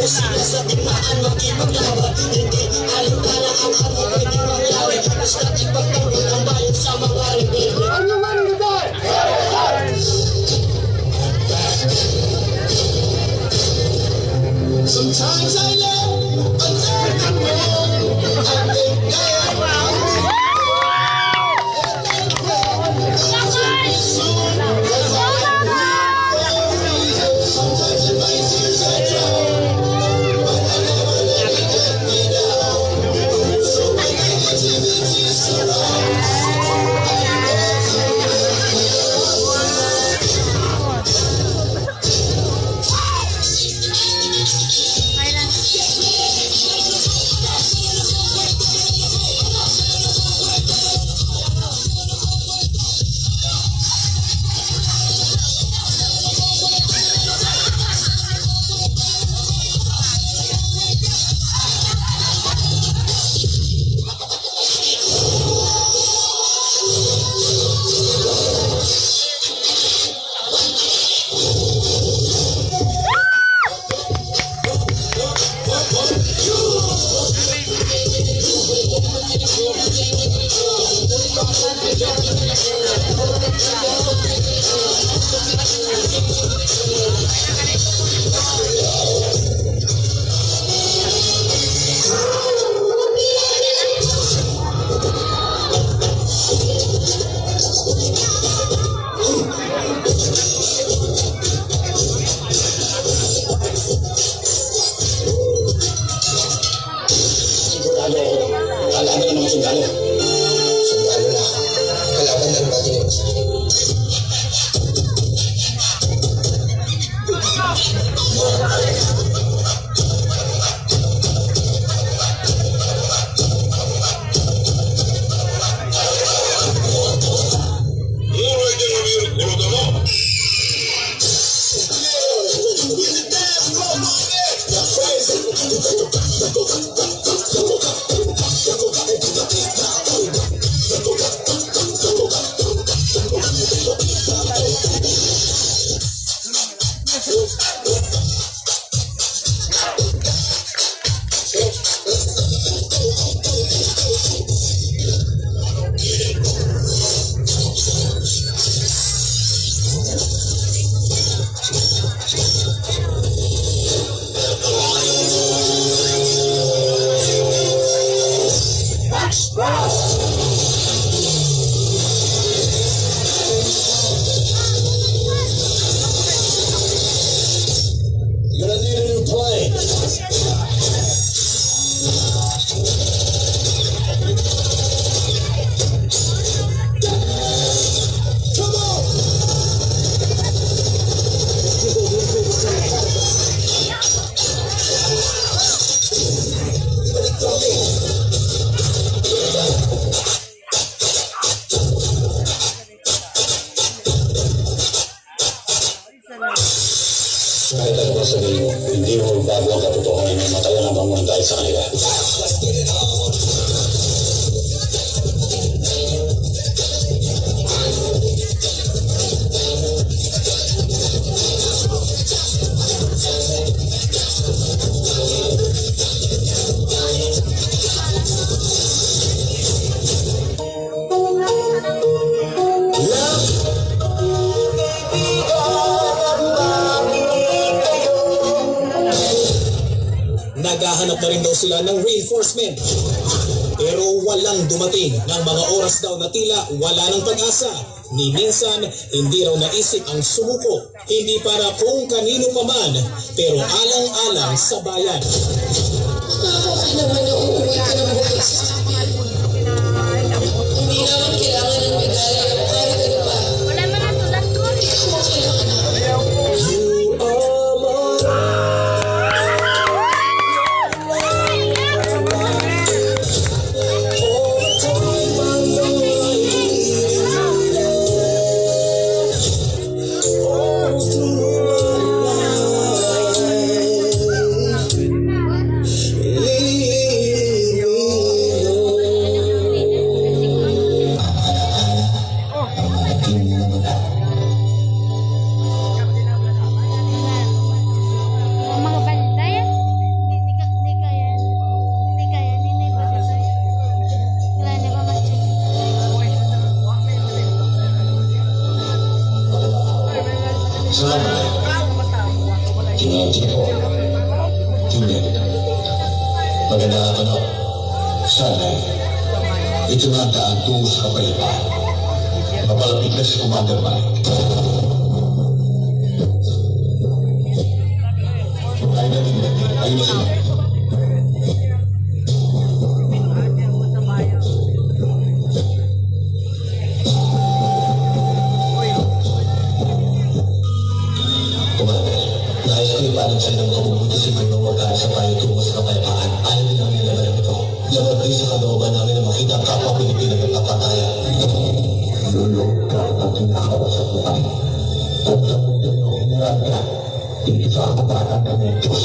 Kung sino sa digmaan makipaglaban, hindi alintana ang aming pwedeng mangyari. Basta't ipagtanggol ang bayan sa mga rebelde. Are you ready to die? Sometimes I love American home, and they die around. Sometimes in my tears I drown, but I never let it get me down. So when negativity surrounds, kahit ano pa sabihin mo, hindi mo bago ang katotohanan na matayan ang bangunan dahil sa kanila. Naghahanap na rin daw sila ng reinforcement. Pero walang dumating ng mga oras daw na tila wala ng pag-asa. Ni minsan, hindi raw naisip ang sumuko. Hindi para kung kanino pa man, pero alang-alang sa bayan. Okay naman na uuwi ka ng buhay sa akin. Hindi naman kailangan ng medalya. Kahit ano pa. Wala mga sulat ko. Hindi ako kailangan na. Tito, Junior, magandang araw. Sana, ito na ang daan tungo sa kapayapaan. Mapalapit na si Commander Mike. Ayun na sila. Ipanan sa inang kabubuti sa mga magkano sa payo tungo sa kapayapaan. Ayaw din namin labanan ito. Dapat kayo sa kalooban namin na makita ang kapwa Pilipino ng kapatayan. Lulong ka at kinakausap mo kami. At sa mundo nyo, hinarang ka. Dito sa kapatan kami, Diyos.